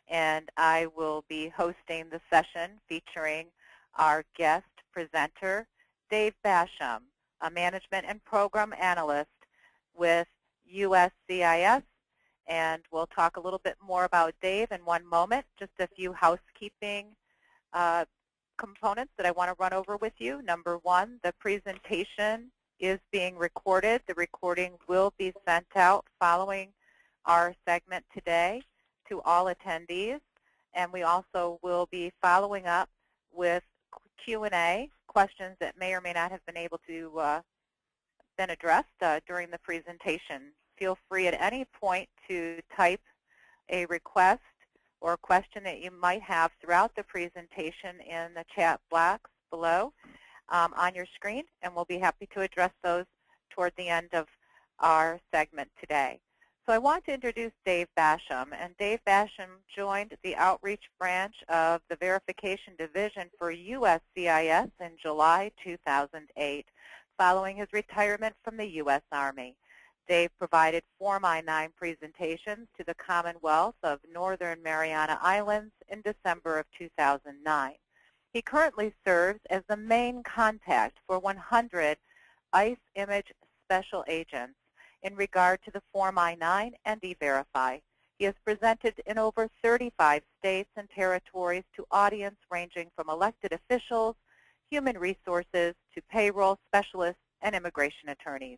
and I will be hosting the session featuring our guest presenter, Dave Basham, a Management and Program Analyst with USCIS, and we'll talk a little bit more about Dave in one moment. Just a few housekeeping components that I want to run over with you. Number one, the presentation is being recorded. The recording will be sent out following our segment today to all attendees, and we also will be following up with Q&A, questions that may or may not have been able to been addressed during the presentation. Feel free at any point to type a request or a question that you might have throughout the presentation in the chat box below on your screen, and we'll be happy to address those toward the end of our segment today. So I want to introduce Dave Basham, and Dave Basham joined the Outreach Branch of the Verification Division for USCIS in July 2008, following his retirement from the U.S. Army. Dave provided Form I-9 presentations to the Commonwealth of Northern Mariana Islands in December of 2009. He currently serves as the main contact for 100 ICE image special agents in regard to the Form I-9 and E-Verify. He has presented in over 35 states and territories to audience ranging from elected officials, human resources, to payroll specialists and immigration attorneys.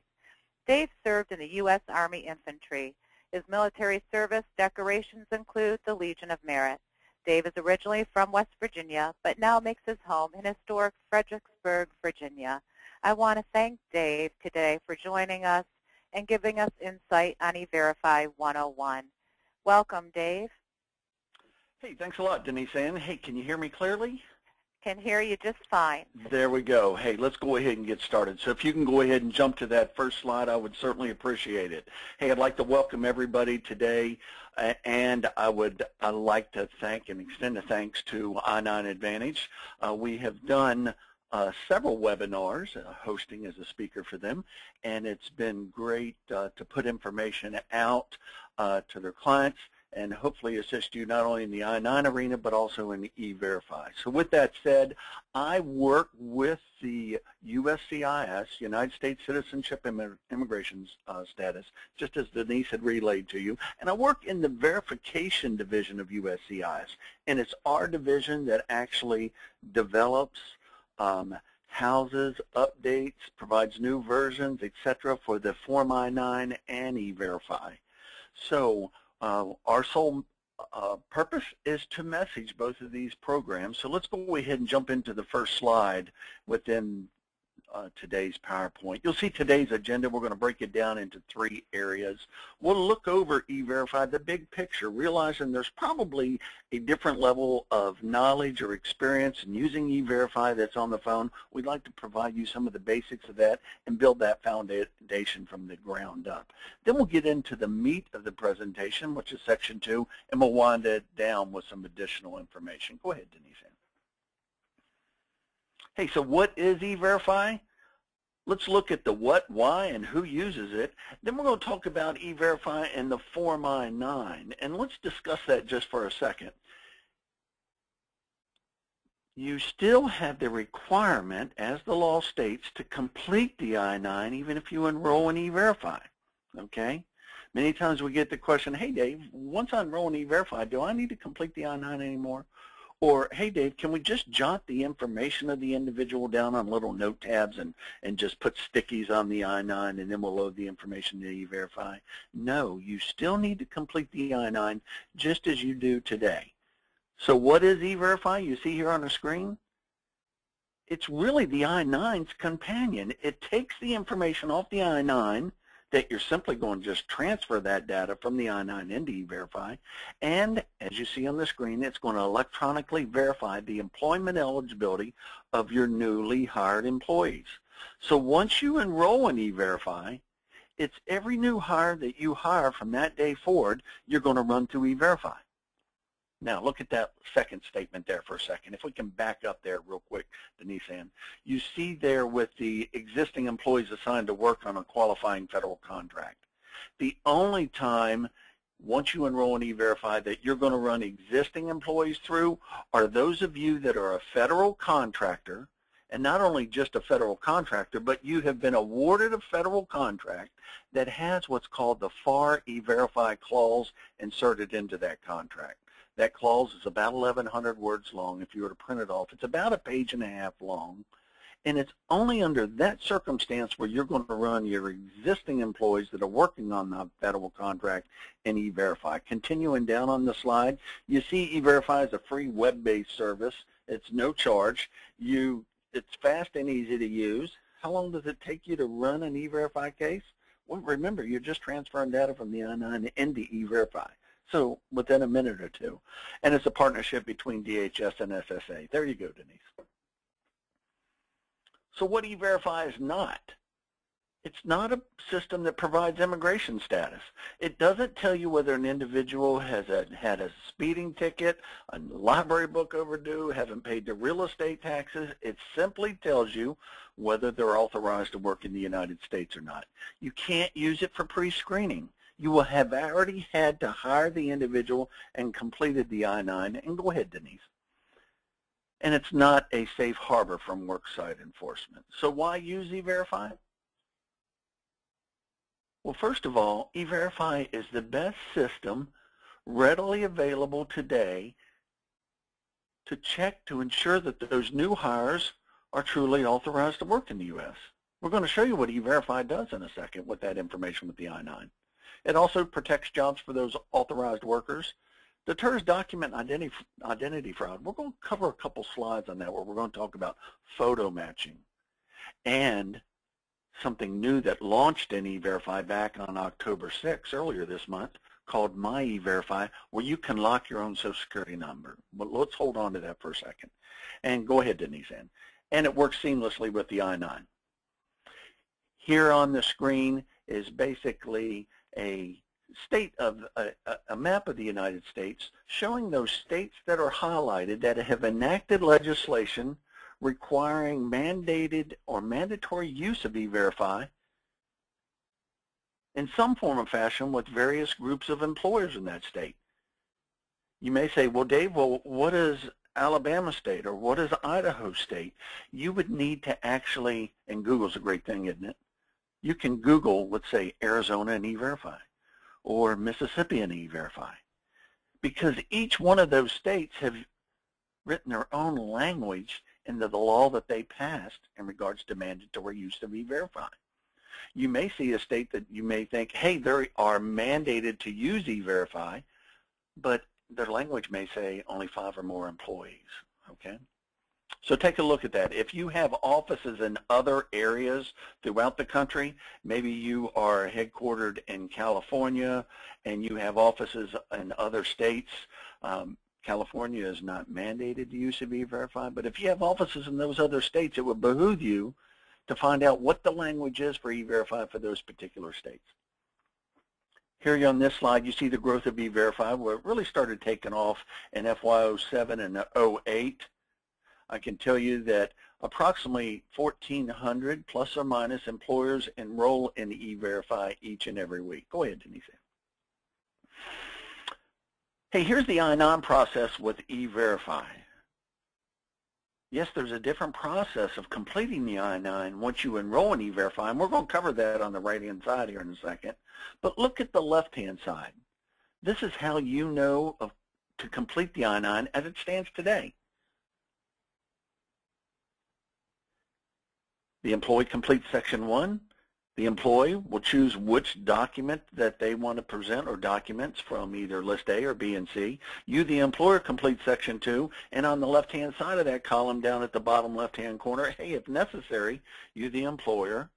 Dave served in the U.S. Army Infantry. His military service decorations include the Legion of Merit. Dave is originally from West Virginia, but now makes his home in historic Fredericksburg, Virginia. I want to thank Dave today for joining us and giving us insight on E-Verify 101. Welcome, Dave. Hey, thanks a lot, Denise Ann. Hey, can you hear me clearly? Can hear you just fine. There we go. Hey, let's go ahead and get started. So if you can go ahead and jump to that first slide, I would certainly appreciate it. Hey, I'd like to welcome everybody today, and I'd like to thank and extend a thanks to I-9 Advantage. We have done several webinars, hosting as a speaker for them, and it's been great to put information out to their clients and hopefully assist you not only in the I-9 arena but also in the E-Verify. So with that said, I work with the USCIS, United States Citizenship and Immigration Status, just as Denise had relayed to you, and I work in the Verification Division of USCIS, and it's our division that actually develops, houses, updates, provides new versions, etc. for the Form I-9 and E-Verify. So our sole purpose is to message both of these programs. So let's go ahead and jump into the first slide within today's PowerPoint. You'll see today's agenda. We're going to break it down into 3 areas. We'll look over E-Verify, the big picture, realizing there's probably a different level of knowledge or experience in using E-Verify that's on the phone. We'd like to provide you some of the basics of that and build that foundation from the ground up. Then we'll get into the meat of the presentation, which is section 2, and we'll wind it down with some additional information. Go ahead, Denise. Hey, so what is E-Verify? Let's look at the what, why, and who uses it. Then we're going to talk about E-Verify and the Form I-9, and let's discuss that just for a second. You still have the requirement, as the law states, to complete the I-9 even if you enroll in E-Verify, okay? Many times we get the question, hey, Dave, once I enroll in E-Verify, do I need to complete the I-9 anymore? Or, hey, Dave, can we just jot the information of the individual down on little note tabs and just put stickies on the I-9 and then we'll load the information to E-Verify? No, you still need to complete the I-9 just as you do today. So what is E-Verify? You see here on the screen? It's really the I-9's companion. It takes the information off the I-9 that you're simply going to just transfer that data from the I-9 into E-Verify, and as you see on the screen, it's going to electronically verify the employment eligibility of your newly hired employees. So once you enroll in E-Verify, it's every new hire that you hire from that day forward, you're going to run through E-Verify. Now, look at that second statement there for a second. If we can back up there real quick, Denise Ann. You see there with the existing employees assigned to work on a qualifying federal contract. The only time once you enroll in E-Verify that you're going to run existing employees through are those of you that are a federal contractor, and not only just a federal contractor, but you have been awarded a federal contract that has what's called the FAR E-Verify clause inserted into that contract. That clause is about 1,100 words long. If you were to print it off, it's about 1.5 pages long. And it's only under that circumstance where you're going to run your existing employees that are working on the federal contract in E-Verify. Continuing down on the slide, you see E-Verify is a free web-based service. It's no charge. It's fast and easy to use. How long does it take you to run an E-Verify case? Well, remember, you're just transferring data from the I-9 into E-Verify. So within a minute or two. And it's a partnership between DHS and SSA. There you go, Denise. So what E-Verify is not? It's not a system that provides immigration status. It doesn't tell you whether an individual has had a speeding ticket, a library book overdue, haven't paid their real estate taxes. It simply tells you whether they're authorized to work in the United States or not. You can't use it for pre-screening. You will have already had to hire the individual and completed the I-9. And go ahead, Denise. And it's not a safe harbor from worksite enforcement. So why use E-Verify? Well, first of all, E-Verify is the best system readily available today to check to ensure that those new hires are truly authorized to work in the U.S. We're going to show you what E-Verify does in a second with that information with the I-9. It also protects jobs for those authorized workers, deters document identity fraud. We're going to cover a couple slides on that where we're going to talk about photo matching and something new that launched in E-Verify back on October 6th, earlier this month, called My E-Verify, where you can lock your own Social Security number. But let's hold on to that for a second. And go ahead, Denise. And it works seamlessly with the I-9. Here on the screen is basically a state of a map of the United States showing those states that are highlighted that have enacted legislation requiring mandated or mandatory use of E-Verify in some form or fashion with various groups of employers in that state. You may say, well, Dave, what is Alabama State or what is Idaho State? You would need to actually, and Google's a great thing, isn't it? You can Google, let's say, Arizona and E-Verify or Mississippi and E-Verify, because each one of those states have written their own language into the law that they passed in regards to mandatory use of E-Verify. You may see a state that you may think, hey, they are mandated to use E-Verify, but their language may say only 5 or more employees, okay? So take a look at that. If you have offices in other areas throughout the country, maybe you are headquartered in California and you have offices in other states. California is not mandated the use of E-Verify, but if you have offices in those other states, it would behoove you to find out what the language is for E-Verify for those particular states. Here on this slide, you see the growth of E-Verify, where it really started taking off in FY07 and 08. I can tell you that approximately 1,400 plus or minus employers enroll in E-Verify each and every week. Go ahead, Denise. Hey, here's the I-9 process with E-Verify. Yes, there's a different process of completing the I-9 once you enroll in E-Verify, and we're going to cover that on the right-hand side here in a second. But look at the left-hand side. This is how you know to complete the I-9 as it stands today. The employee completes Section 1. The employee will choose which document that they want to present or documents from either List A or B and C. You, the employer, complete Section 2. And on the left-hand side of that column down at the bottom left-hand corner, hey, if necessary, you, the employer,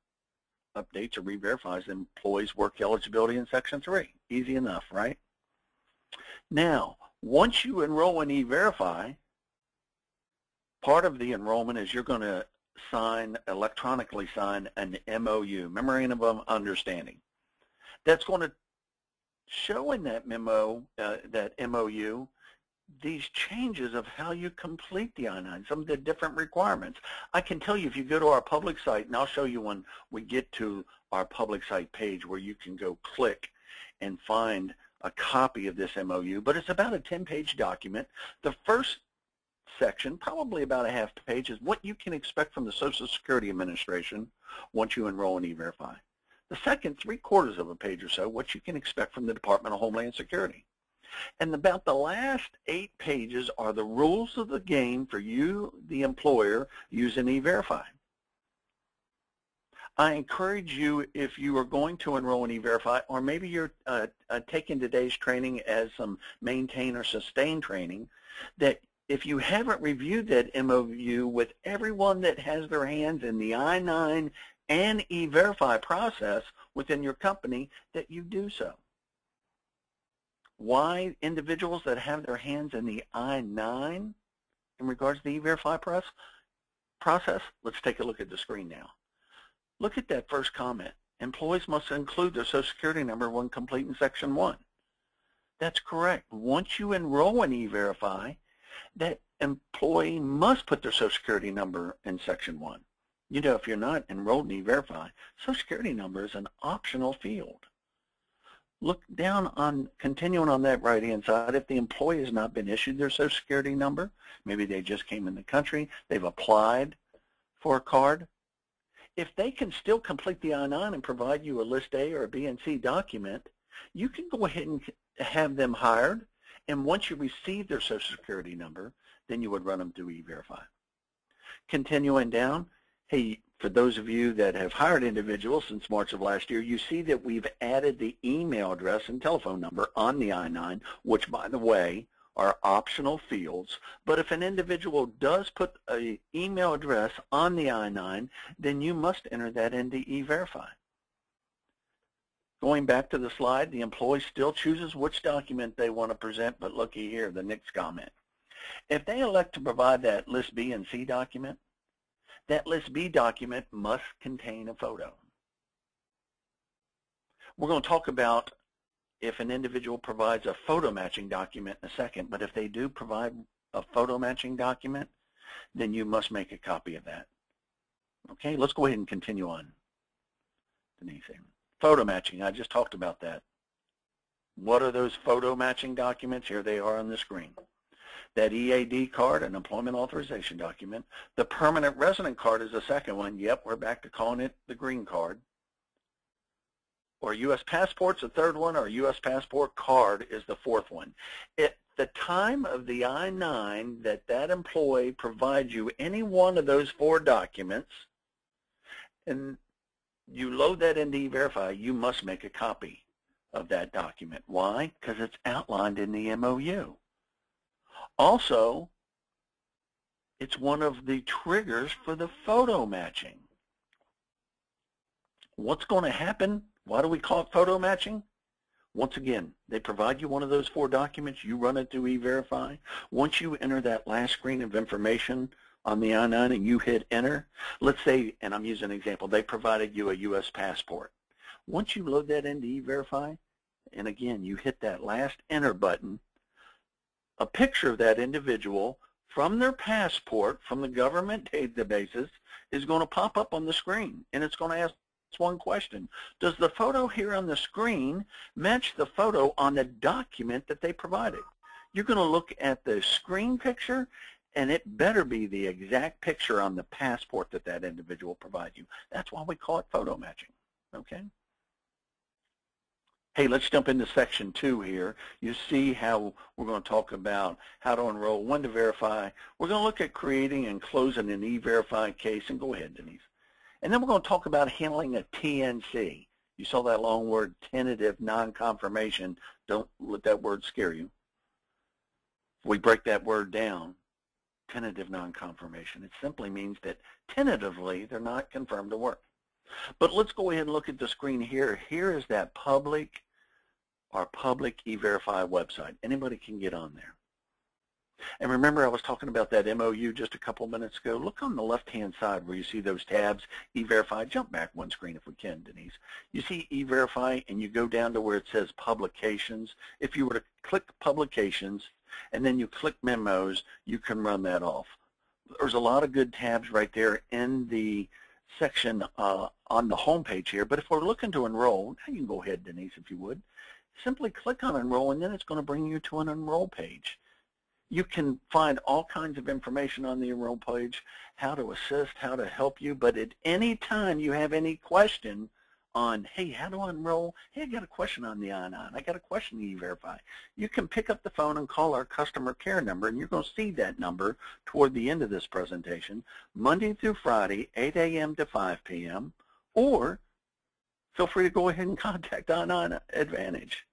updates or re-verifies the employee's work eligibility in Section 3. Easy enough, right? Now, once you enroll in E-Verify, part of the enrollment is you're going to electronically sign an MOU, Memorandum of Understanding. That's going to show in that memo, that MOU, these changes of how you complete the I-9, some of the different requirements. I can tell you if you go to our public site, and I'll show you when we get to our public site page where you can go click and find a copy of this MOU, but it's about a 10-page document. The first section, probably about a half page, is what you can expect from the Social Security Administration once you enroll in E-Verify. The second 3/4 of a page or so, what you can expect from the Department of Homeland Security. And about the last 8 pages are the rules of the game for you, the employer, using E-Verify. I encourage you, if you are going to enroll in E-Verify, or maybe you're taking today's training as some maintain or sustain training, that if you haven't reviewed that MOU with everyone that has their hands in the I-9 and E-Verify process within your company, that you do so. Why individuals that have their hands in the I-9 in regards to the E-Verify process? Let's take a look at the screen now. Look at that first comment. Employees must include their Social Security number when completing Section 1. That's correct. Once you enroll in E-Verify, that employee must put their Social Security number in Section 1. You know, if you're not enrolled in E-Verify, Social Security number is an optional field. Look down on, continuing on that right-hand side, if the employee has not been issued their Social Security number, maybe they just came in the country, they've applied for a card, if they can still complete the I-9 and provide you a List A or a B and C document, you can go ahead and have them hired, and once you receive their Social Security number, then you would run them through E-Verify. Continuing down, hey, for those of you that have hired individuals since March of last year, you see that we've added the email address and telephone number on the I-9, which, by the way, are optional fields. But if an individual does put an email address on the I-9, then you must enter that into E-Verify. Going back to the slide, the employee still chooses which document they want to present, but looky here, the next comment. If they elect to provide that List B and C document, that List B document must contain a photo. We're going to talk about if an individual provides a photo matching document in a second, but if they do provide a photo matching document, then you must make a copy of that. Okay, let's go ahead and continue on. Denise, photo matching, I just talked about that. What are those photo matching documents? Here they are on the screen. That EAD card, an employment authorization document. The permanent resident card is the second one. Yep, we're back to calling it the green card. Or U.S. passport's the third one, or U.S. passport card is the fourth one. At the time of the I-9 that employee provides you any one of those 4 documents, and you load that into E-Verify, you must make a copy of that document. Why? Because it's outlined in the MOU. Also, it's one of the triggers for the photo matching. What's going to happen? Why do we call it photo matching? Once again, they provide you one of those 4 documents. You run it through E-Verify. Once you enter that last screen of information on the I-9 and you hit enter, let's say, and I'm using an example, they provided you a U.S. passport. Once you load that into E-Verify, and again, you hit that last enter button, a picture of that individual from their passport from the government databases is going to pop up on the screen, and it's going to ask one question. Does the photo here on the screen match the photo on the document that they provided? You're going to look at the screen picture, and it better be the exact picture on the passport that individual provided you. That's why we call it photo matching, okay? Hey, let's jump into Section 2 here. You see how we're going to talk about how to enroll, when to verify. We're going to look at creating and closing an E-Verify case, and go ahead, Denise. And then we're going to talk about handling a TNC. You saw that long word, tentative non-confirmation. Don't let that word scare you. If we break that word down, tentative non-confirmation, it simply means that tentatively they're not confirmed to work. But let's go ahead and look at the screen here. Here is that public E-Verify website. Anybody can get on there. And remember, I was talking about that MOU just a couple minutes ago. Look on the left-hand side where you see those tabs, E-Verify. Jump back one screen if we can, Denise. You see E-Verify, and you go down to where it says Publications. If you were to click Publications, and then you click Memos, you can run that off. There's a lot of good tabs right there in the section on the home page here, but if we're looking to enroll, now you can go ahead, Denise, if you would. Simply click on Enroll, and then it's going to bring you to an Enroll page. You can find all kinds of information on the Enroll page, how to assist, how to help you, but at any time you have any question on, hey, how do I enroll? Hey, I got a question on the I-9. I got a question on E-Verify. You can pick up the phone and call our customer care number, and you're going to see that number toward the end of this presentation, Monday through Friday, 8 a.m. to 5 p.m., or feel free to go ahead and contact I-9 Advantage.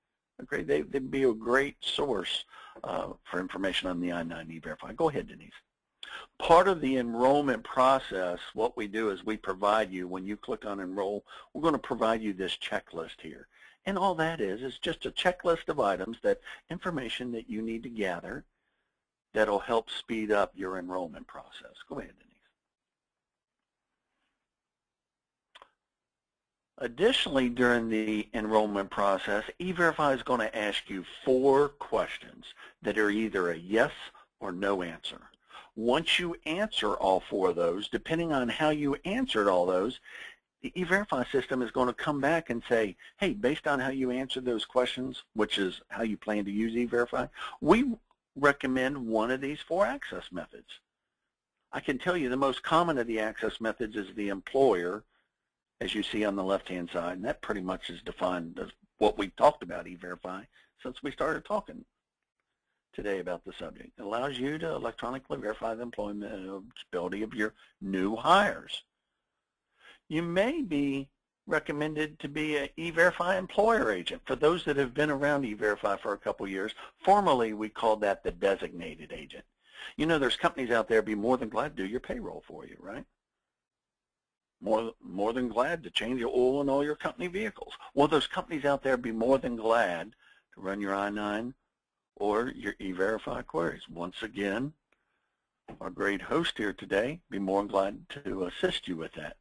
Okay, they'd be a great source for information on the I-9 E-Verify. Go ahead, Denise. Part of the enrollment process, what we do is we provide you, when you click on Enroll, we're going to provide you this checklist here. And all that is just a checklist of items, that information that you need to gather that'll help speed up your enrollment process. Go ahead, Denise. Additionally, during the enrollment process, E-Verify is going to ask you 4 questions that are either a yes or no answer. Once you answer all 4 of those, depending on how you answered all those, the E-Verify system is going to come back and say, hey, based on how you answered those questions, which is how you plan to use E-Verify, we recommend one of these 4 access methods. I can tell you the most common of the access methods is the employer, as you see on the left-hand side, and that pretty much is defined as what we talked about E-Verify since we started talking today about the subject. It allows you to electronically verify the employment eligibility of your new hires. You may be recommended to be an E-Verify employer agent. For those that have been around E-Verify for a couple years, formerly we called that the designated agent. You know, there's companies out there be more than glad to do your payroll for you, right? More than glad to change your oil in all your company vehicles. Well, those companies out there be more than glad to run your I-9 or your E-Verify queries. Once again, our great host here today be more than glad to assist you with that.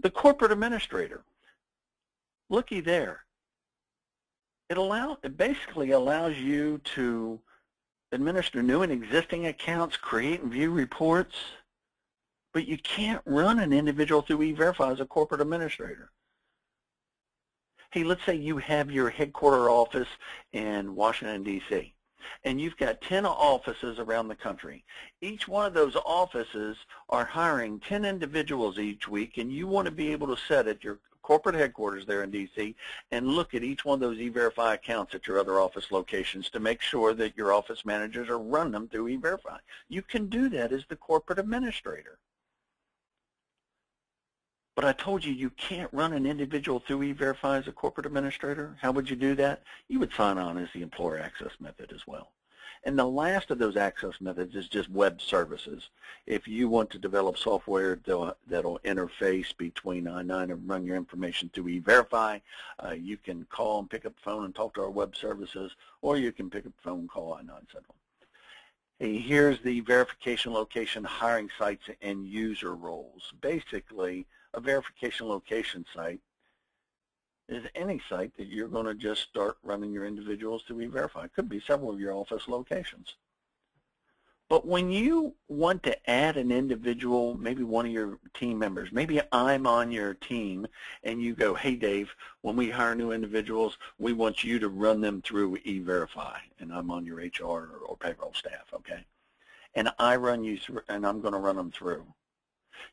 The corporate administrator, looky there. It basically allows you to administer new and existing accounts, create and view reports, but you can't run an individual through E-Verify as a corporate administrator. Hey, let's say you have your headquarter office in Washington, D.C., and you've got 10 offices around the country. Each one of those offices are hiring 10 individuals each week, and you want to be able to sit at your corporate headquarters there in D.C. and look at each one of those E-Verify accounts at your other office locations to make sure that your office managers are running them through E-Verify. You can do that as the corporate administrator. But I told you, you can't run an individual through E-Verify as a corporate administrator. How would you do that? You would sign on as the employer access method as well. And the last of those access methods is just web services. If you want to develop software that'll interface between I-9 and run your information through E-Verify, you can call and pick up the phone and talk to our web services, or you can pick up the phone and call I-9 Central. Hey, here's the verification location, hiring sites, and user roles. Basically, a verification location site is any site that you're going to just start running your individuals through E-Verify. It could be several of your office locations. But when you want to add an individual, maybe one of your team members, maybe I'm on your team, and you go, hey, Dave, when we hire new individuals, we want you to run them through E-Verify, and I'm on your HR or payroll staff, okay? And I run you through, and I'm going to run them through.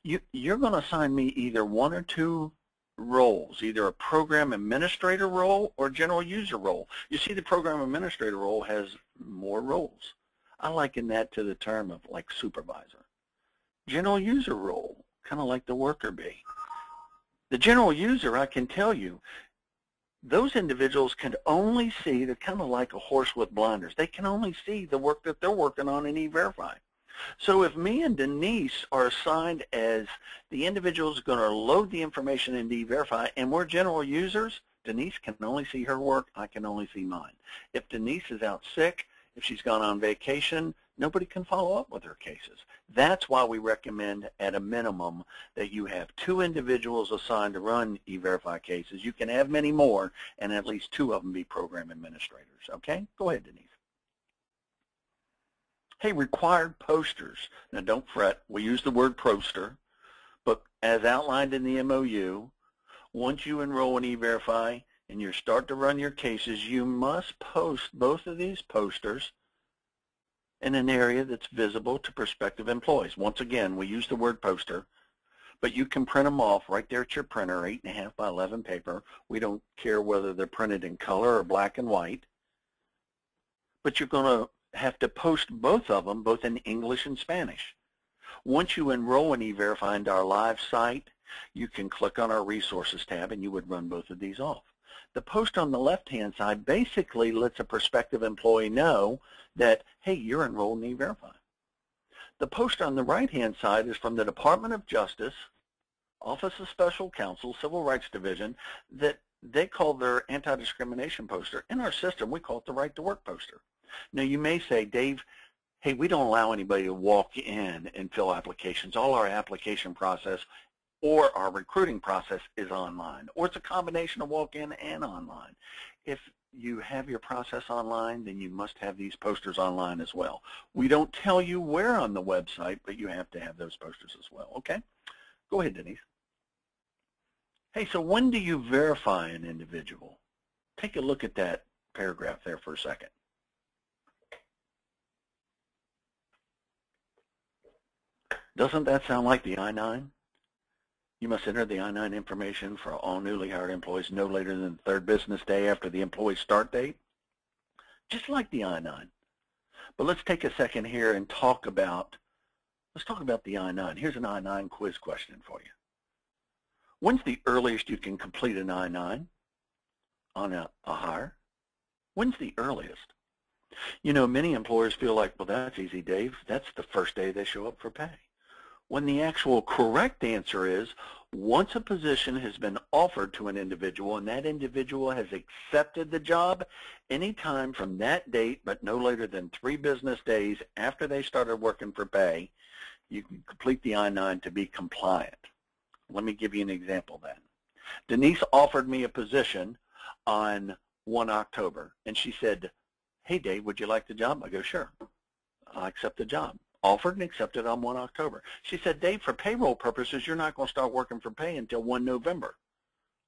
You're going to assign me either 1 or 2 roles, either a program administrator role or general user role. You see, the program administrator role has more roles. I liken that to the term of like supervisor. General user role, kind of like the worker bee. The general user, I can tell you, those individuals can only see, they're kind of like a horse with blinders. They can only see the work that they're working on in E-Verify. So if me and Denise are assigned as the individuals going to load the information into E-Verify and we're general users, Denise can only see her work, I can only see mine. If Denise is out sick, if she's gone on vacation, nobody can follow up with her cases. That's why we recommend at a minimum that you have 2 individuals assigned to run E-Verify cases. You can have many more, and at least 2 of them be program administrators. Okay? Go ahead, Denise. Hey, required posters. Now don't fret, we use the word poster, But as outlined in the MOU, once you enroll in E-Verify and you start to run your cases, you must post both of these posters in an area that's visible to prospective employees. Once again, we use the word poster, but you can print them off right there at your printer, 8.5 by 11 paper. We don't care whether they're printed in color or black and white. But you're going to have to post both of them, both in English and Spanish. Once you enroll in E-Verify into our live site, you can click on our Resources tab and you would run both of these off. The post on the left-hand side basically lets a prospective employee know that, hey, you're enrolled in E-Verify. The post on the right-hand side is from the Department of Justice, Office of Special Counsel, Civil Rights Division, that they call their anti-discrimination poster. In our system, we call it the Right to Work poster. Now, you may say, Dave, hey, we don't allow anybody to walk in and fill applications. All our application process or our recruiting process is online, or it's a combination of walk-in and online. If you have your process online, then you must have these posters online as well. We don't tell you where on the website, but you have to have those posters as well, okay? Go ahead, Denise. Hey, so when do you verify an individual? Take a look at that paragraph there for a second. Doesn't that sound like the I-9? You must enter the I-9 information for all newly hired employees no later than the third business day after the employee's start date. Just like the I-9. But let's take a second here and talk about the I-9. Here's an I-9 quiz question for you. When's the earliest you can complete an I-9 on a hire? When's the earliest? You know, many employers feel like, well, that's easy, Dave. That's the first day they show up for pay. When the actual correct answer is, once a position has been offered to an individual and that individual has accepted the job, anytime from that date, but no later than 3 business days after they started working for pay, you can complete the I-9 to be compliant. Let me give you an example then. Denise offered me a position on 1 October, and she said, hey, Dave, would you like the job? I go, sure. I'll accept the job. Offered and accepted on 1 October. She said, Dave, for payroll purposes, you're not going to start working for pay until 1 November.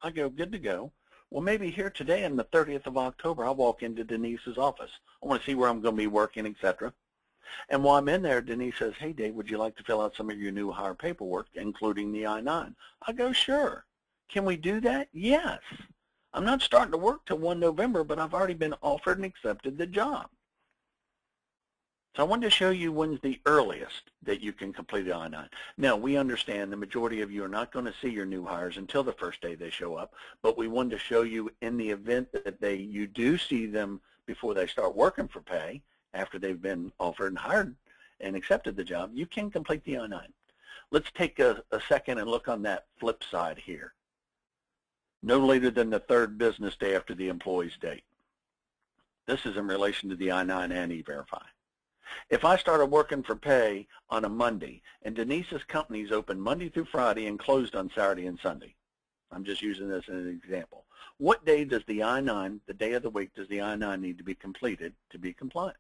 I go, good to go. Well, maybe here today on the 30th of October, I'll walk into Denise's office. I want to see where I'm going to be working, etc. And while I'm in there, Denise says, hey, Dave, would you like to fill out some of your new hire paperwork, including the I-9? I go, sure. Can we do that? Yes. I'm not starting to work till 1 November, but I've already been offered and accepted the job. So I wanted to show you when's the earliest that you can complete the I-9. Now, we understand the majority of you are not going to see your new hires until the first day they show up, but we wanted to show you in the event that you do see them before they start working for pay, after they've been offered and hired and accepted the job, you can complete the I-9. Let's take a second and look on that flip side here. No later than the 3rd business day after the employee's date. This is in relation to the I-9 and E-Verify. If I started working for pay on a Monday and Denise's company is open Monday through Friday and closed on Saturday and Sunday, I'm just using this as an example, what day does the I-9, the day of the week, does the I-9 need to be completed to be compliant?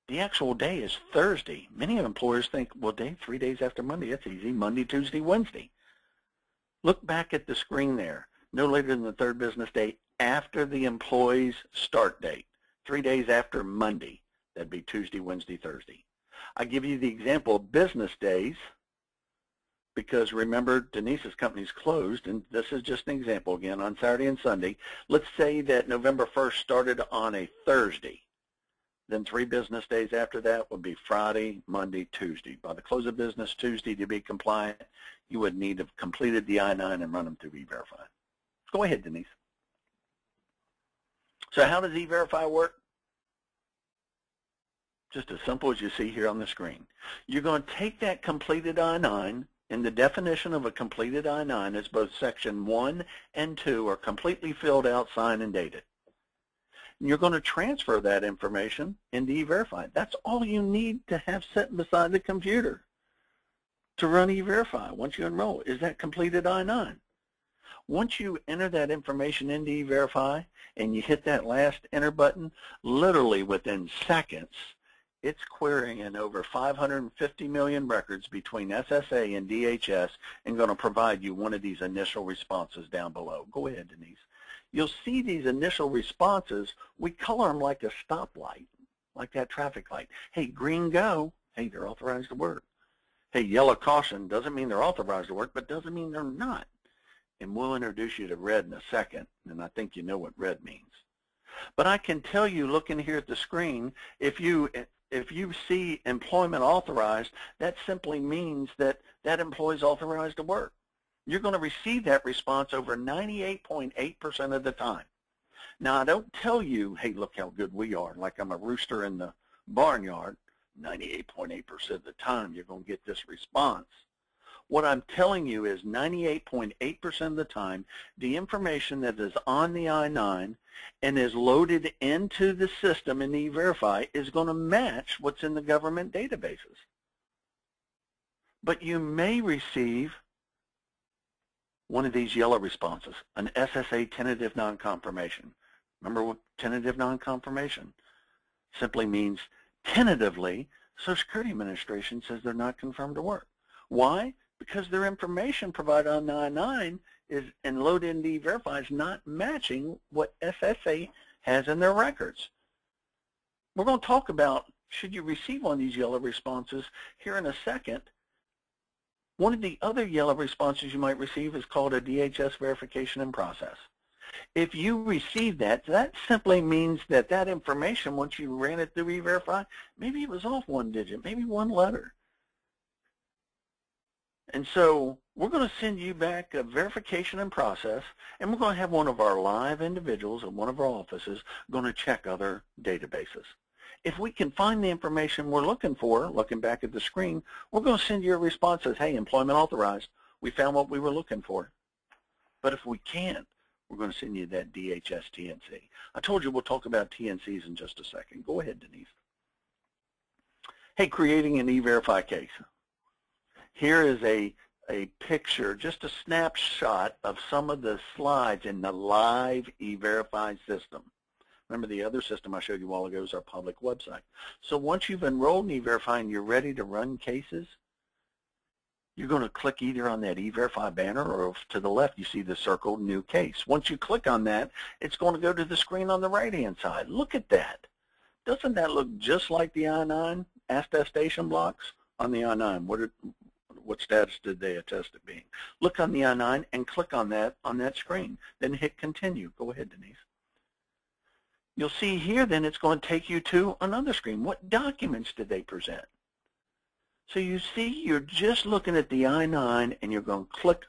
The actual day is Thursday. Many employers think, well, Dave, 3 days after Monday, that's easy, Monday, Tuesday, Wednesday. Look back at the screen there, no later than the 3rd business day after the employee's start date. 3 days after Monday, that'd be Tuesday, Wednesday, Thursday. I give you the example of business days because remember, Denise's company's closed, and this is just an example again, on Saturday and Sunday. Let's say that November 1st started on a Thursday. Then 3 business days after that would be Friday, Monday, Tuesday. By the close of business Tuesday to be compliant, you would need to have completed the I-9 and run them through E-Verify. Go ahead, Denise. So how does E-Verify work? Just as simple as you see here on the screen. You're going to take that completed I-9, and the definition of a completed I-9 is both Section 1 and 2 are completely filled out, signed, and dated. And you're going to transfer that information into E-Verify. That's all you need to have sitting beside the computer to run E-Verify once you enroll, is that completed I-9. Once you enter that information into E-Verify and you hit that last enter button, literally within seconds, it's querying over 550 million records between SSA and DHS and going to provide you one of these initial responses down below. Go ahead, Denise. You'll see these initial responses. We color them like a stoplight, like that traffic light. Hey, green, go. Hey, they're authorized to work. Hey, yellow, caution. Doesn't mean they're authorized to work, but doesn't mean they're not. And we'll introduce you to red in a second, and I think you know what red means. But I can tell you, looking here at the screen, if you see employment authorized, that simply means that that employee is authorized to work. You're going to receive that response over 98.8% of the time. Now, I don't tell you, hey, look how good we are, like I'm a rooster in the barnyard. 98.8% of the time, you're going to get this response. What I'm telling you is 98.8% of the time, the information that is on the I-9 and is loaded into the system in E-Verify is going to match what's in the government databases. But you may receive one of these yellow responses, an SSA tentative non-confirmation. Remember what tentative non-confirmation simply means? Tentatively, Social Security Administration says they're not confirmed to work. Why? Because their information provided on the I-9 is and loaded into E-Verify is not matching what SSA has in their records. We're going to talk about should you receive one of these yellow responses here in a second. One of the other yellow responses you might receive is called a DHS verification in process. If you receive that, that simply means that that information, once you ran it through E-Verify, maybe it was off one digit, maybe one letter. And so we're going to send you back a verification in process, and we're going to have one of our live individuals at one of our offices going to check other databases. If we can find the information we're looking for, looking back at the screen, we're going to send you a response that says, hey, employment authorized. We found what we were looking for. But if we can't, we're going to send you that DHS TNC. I told you we'll talk about TNCs in just a second. Go ahead, Denise. Hey, creating an E-Verify case. Here is a picture, just a snapshot of some of the slides in the live E-Verify system. Remember, the other system I showed you a while ago is our public website. So once you've enrolled in E-Verify and you're ready to run cases, you're going to click either on that E-Verify banner or to the left you see the circled new case. Once you click on that, it's going to go to the screen on the right-hand side. Look at that. Doesn't that look just like the I-9 attestation blocks on the I-9? What status did they attest it being? Look on the I-9 and click on that screen. Then hit continue. Go ahead, Denise. You'll see here then it's going to take you to another screen. What documents did they present? So you see you're just looking at the I-9 and you're going to click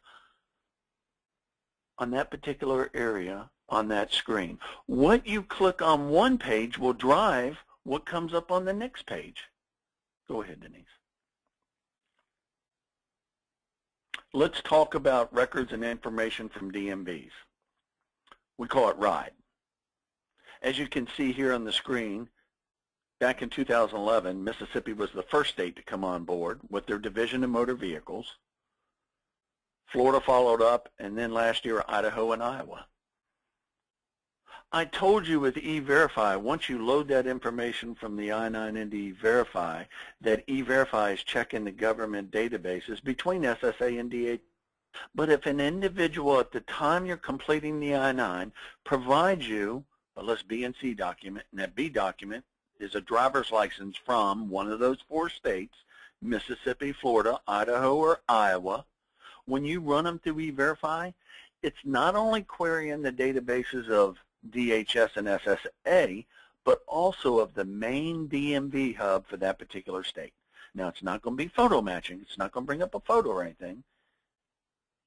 on that particular area on that screen. What you click on one page will drive what comes up on the next page. Go ahead, Denise. Let's talk about records and information from DMVs. We call it RIDE. As you can see here on the screen, back in 2011, Mississippi was the first state to come on board with their Division of Motor Vehicles. Florida followed up, and then last year, Idaho and Iowa. I told you with E-Verify, once you load that information from the I-9 into E-Verify, that E-Verify is checking the government databases between SSA and DHS. But if an individual at the time you're completing the I-9 provides you a list B and C document, and that B document is a driver's license from one of those four states, Mississippi, Florida, Idaho, or Iowa, when you run them through E-Verify, it's not only querying the databases of DHS and SSA, but also of the main DMV hub for that particular state. Now, it's not going to be photo matching. It's not going to bring up a photo or anything.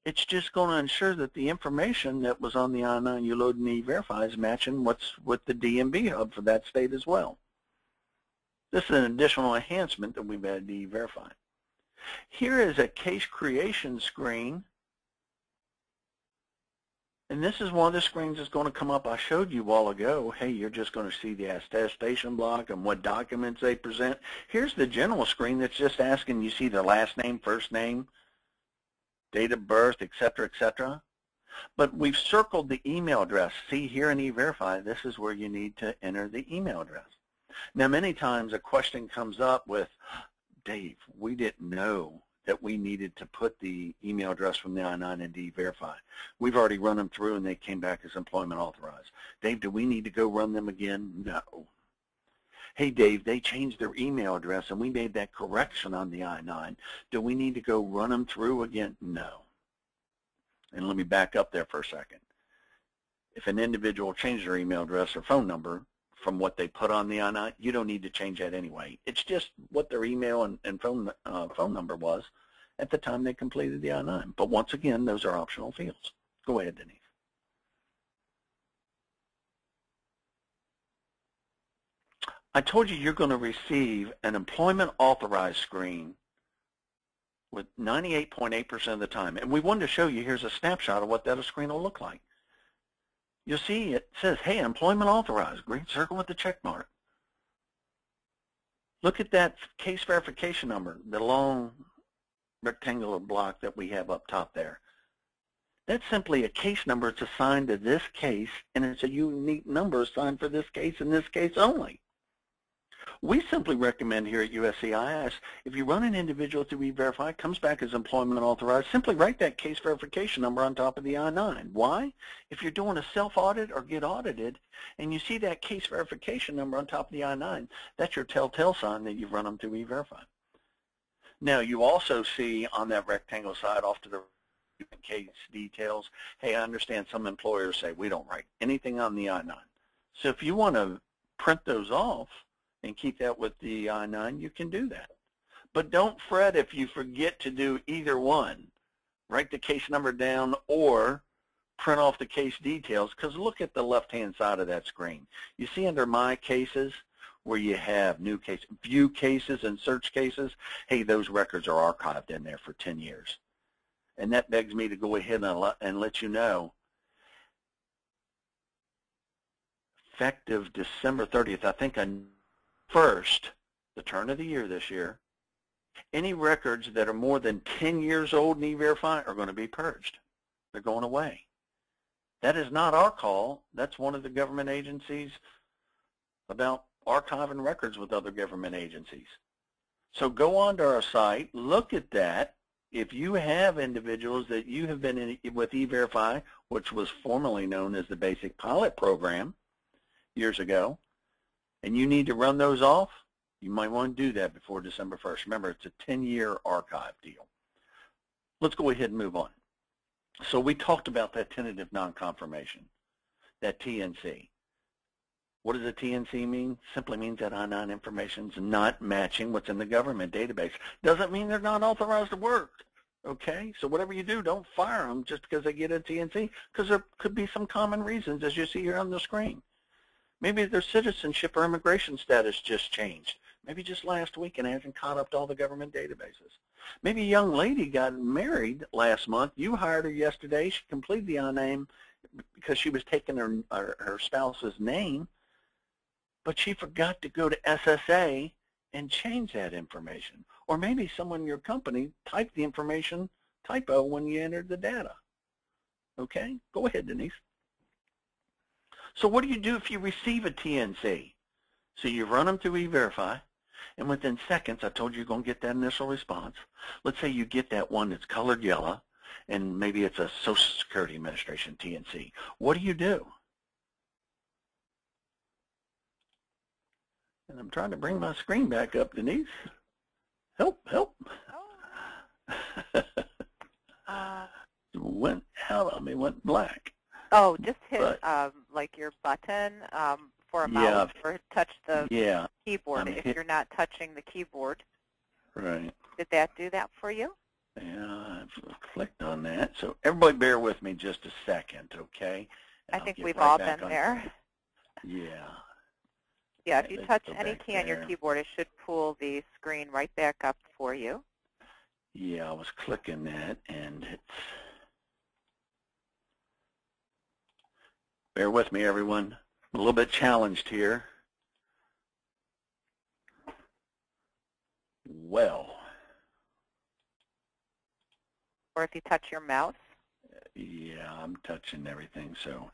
It's just going to ensure that the information that was on the I-9 you load in E-Verify is matching what's with the DMV hub for that state as well. This is an additional enhancement that we've added to E-Verify. Here is a case creation screen. And this is one of the screens that's going to come up. I showed you a while ago, hey, you're just going to see the attestation block and what documents they present. Here's the general screen that's just asking, you see their last name, first name, date of birth, etc., etc. But we've circled the email address. See here in E-Verify, this is where you need to enter the email address. Now, many times a question comes up with, Dave, we didn't know that we needed to put the email address from the I-9 and E-Verify. We've already run them through and they came back as employment authorized. Dave, do we need to go run them again? No. Hey, Dave, they changed their email address and we made that correction on the I-9. Do we need to go run them through again? No. And let me back up there for a second. If an individual changed their email address or phone number from what they put on the I-9, you don't need to change that anyway. It's just what their email and phone number was at the time they completed the I-9. But once again, those are optional fields. Go ahead, Denise. I told you you're going to receive an employment authorized screen with 98.8% of the time. And we wanted to show you, here's a snapshot of what that screen will look like. You'll see it says, hey, employment authorized, green circle with the check mark. Look at that case verification number, the long rectangular block that we have up top there. That's simply a case number. It's assigned to this case, and it's a unique number assigned for this case and this case only. We simply recommend here at USCIS, if you run an individual through E-Verify, it comes back as employment authorized, simply write that case verification number on top of the I-9. Why? If you're doing a self-audit or get audited, and you see that case verification number on top of the I-9, that's your telltale sign that you've run them through E-Verify. Now, you also see on that rectangle side off to the case details, hey, I understand some employers say we don't write anything on the I-9. So if you want to print those off, and keep that with the I-9, you can do that. But don't fret if you forget to do either one. Write the case number down or print off the case details, because look at the left-hand side of that screen. You see under My Cases where you have New Cases, View Cases, and Search Cases. Hey, those records are archived in there for 10 years. And that begs me to go ahead and let you know, effective December 30th, I think first, the turn of the year this year, any records that are more than 10 years old in E-Verify are going to be purged. They're going away. That is not our call. That's one of the government agencies about archiving records with other government agencies. So go onto our site, look at that. If you have individuals that you have been in with E-Verify, which was formerly known as the Basic Pilot Program years ago, and you need to run those off, you might want to do that before December 1st. Remember, it's a 10-year archive deal. Let's go ahead and move on. So we talked about that tentative non-confirmation, that TNC. What does a TNC mean? Simply means that I-9 information is not matching what's in the government database. Doesn't mean they're not authorized to work, okay? So whatever you do, don't fire them just because they get a TNC, because there could be some common reasons, as you see here on the screen. Maybe their citizenship or immigration status just changed. Maybe just last week and hasn't caught up to all the government databases. Maybe a young lady got married last month. You hired her yesterday. She completed the I-9 because she was taking her spouse's name, but she forgot to go to SSA and change that information. Or maybe someone in your company typed the information typo when you entered the data. Okay? Go ahead, Denise. So what do you do if you receive a TNC? So you run them through E-Verify, and within seconds, I told you you're going to get that initial response. Let's say you get that one that's colored yellow, and maybe it's a Social Security Administration TNC. What do? And I'm trying to bring my screen back up, Denise. Help, help. Oh. Went out on me, went black. Oh, just hit like your button for a mouse, or touch the keyboard if you're not touching the keyboard. Right. Did that do that for you? Yeah, I've clicked on that. So everybody bear with me just a second, okay? I think we've all been there. Yeah. Yeah, if you touch any key on your keyboard, it should pull the screen right back up for you. Yeah, I was clicking that, and it's... Bear with me, everyone. I'm a little bit challenged here. Well. Or if you touch your mouse. Yeah, I'm touching everything, so.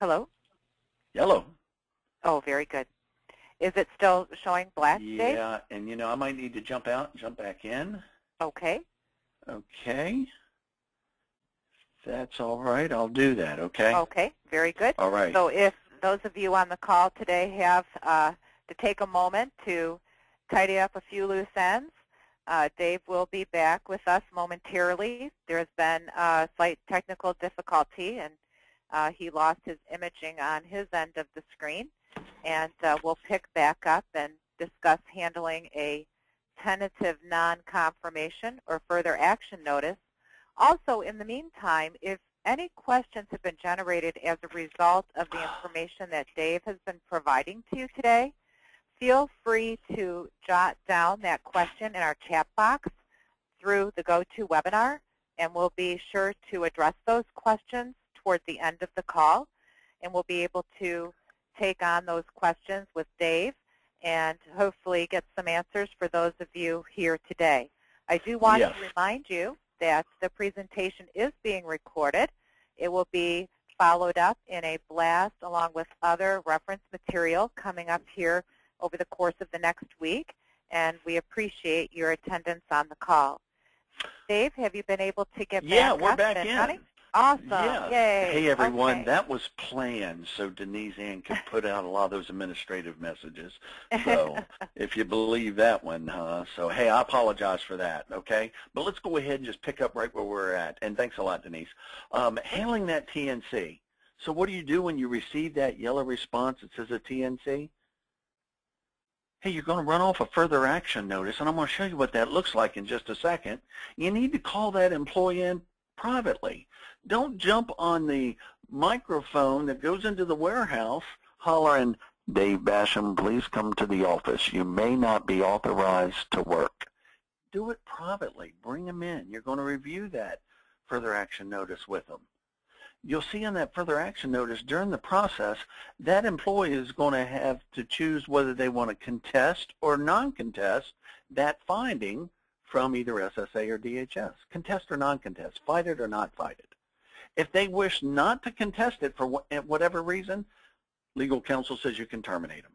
Hello? Yellow. Oh, very good. Is it still showing black, Dave? Yeah, and you know, I might need to jump out and jump back in. Okay. Okay. That's all right. I'll do that, okay? Okay, very good. All right. So if those of you on the call today have to take a moment to tidy up a few loose ends, Dave will be back with us momentarily. There's been a slight technical difficulty, and he lost his imaging on his end of the screen. And we'll pick back up and discuss handling a tentative non-confirmation or further action notice. Also, in the meantime, if any questions have been generated as a result of the information that Dave has been providing to you today, feel free to jot down that question in our chat box through the GoToWebinar, and we'll be sure to address those questions towards the end of the call, and we'll be able to take on those questions with Dave and hopefully get some answers for those of you here today. I do want to remind you that the presentation is being recorded. It will be followed up in a blast along with other reference material coming up here over the course of the next week, and we appreciate your attendance on the call. Dave, have you been able to get back up? Yeah, we're back in. Running? Awesome. Yeah. Yay. Hey, everyone. Okay. That was planned so Denise Ann could put out a lot of those administrative messages. So if you believe that one, so, hey, I apologize for that, okay? But let's go ahead and just pick up right where we're at. And thanks a lot, Denise. Handling that TNC. So what do you do when you receive that yellow response that says a TNC? Hey, you're going to run off a further action notice, and I'm going to show you what that looks like in just a second. You need to call that employee in privately. Don't jump on the microphone that goes into the warehouse hollering, Dave Basham, please come to the office. You may not be authorized to work. Do it privately. Bring them in. You're going to review that further action notice with them. You'll see on that further action notice during the process, that employee is going to have to choose whether they want to contest or non-contest that finding from either SSA or DHS. Contest or non-contest, fight it or not fight it. If they wish not to contest it for whatever reason, legal counsel says you can terminate them.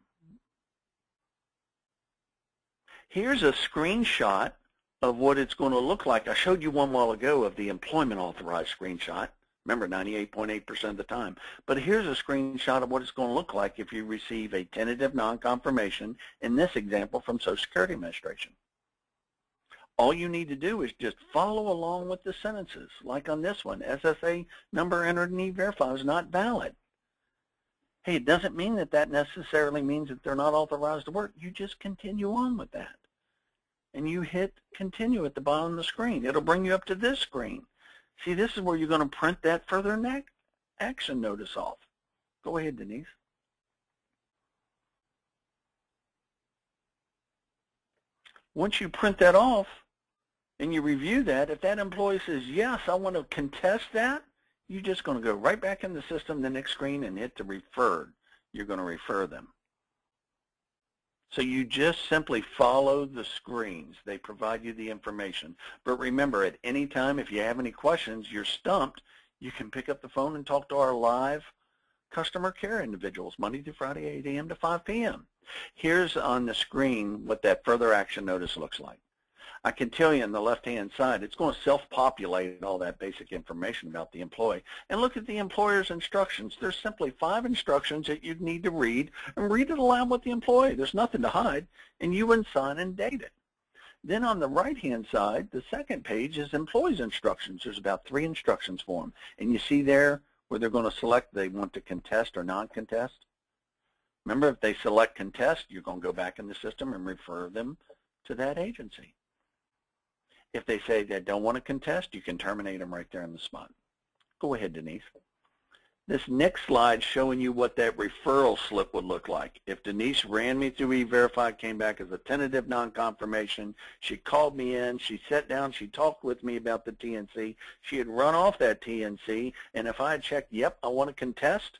Here's a screenshot of what it's going to look like. I showed you one while ago of the employment authorized screenshot. Remember, 98.8% of the time. But here's a screenshot of what it's going to look like if you receive a tentative non-confirmation, in this example, from Social Security Administration. All you need to do is just follow along with the sentences. Like on this one, SSA number entered in E-Verify is not valid. Hey, it doesn't mean that that necessarily means that they're not authorized to work. You just continue on with that. And you hit continue at the bottom of the screen. It'll bring you up to this screen. See, this is where you're going to print that further action notice off. Go ahead, Denise. Once you print that off and you review that, if that employee says, yes, I want to contest that, you're just going to go right back in the system, the next screen, and hit the referred. You're going to refer them. So you just simply follow the screens. They provide you the information. But remember, at any time, if you have any questions, you're stumped, you can pick up the phone and talk to our live customer care individuals, Monday through Friday, 8 a.m. to 5 p.m. Here's on the screen what that further action notice looks like. I can tell you on the left-hand side, it's going to self-populate all that basic information about the employee. And look at the employer's instructions. There's simply 5 instructions that you need to read, and read it aloud with the employee. There's nothing to hide, and you would sign and date it. Then on the right-hand side, the second page is employee's instructions. There's about 3 instructions for them. And you see there where they're going to select they want to contest or non-contest. Remember, if they select contest, you're going to go back in the system and refer them to that agency. If they say they don't want to contest, you can terminate them right there on the spot. Go ahead, Denise. This next slide showing you what that referral slip would look like. If Denise ran me through E-Verify, came back as a tentative non-confirmation, she called me in, she sat down, she talked with me about the TNC, she had run off that TNC, and if I had checked, yep, I want to contest,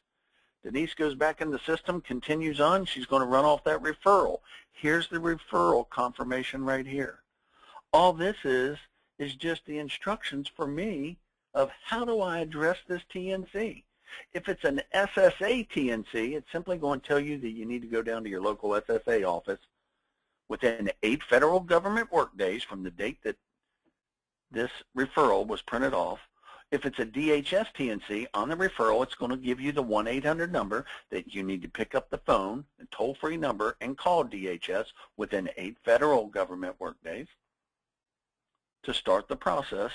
Denise goes back in the system, continues on, she's going to run off that referral. Here's the referral confirmation right here. All this is just the instructions for me of how do I address this TNC. If it's an SSA TNC, it's simply going to tell you that you need to go down to your local SSA office within 8 federal government workdays from the date that this referral was printed off. If it's a DHS TNC, on the referral, it's going to give you the 1-800 number that you need to pick up the phone, a toll-free number, and call DHS within 8 federal government workdays to start the process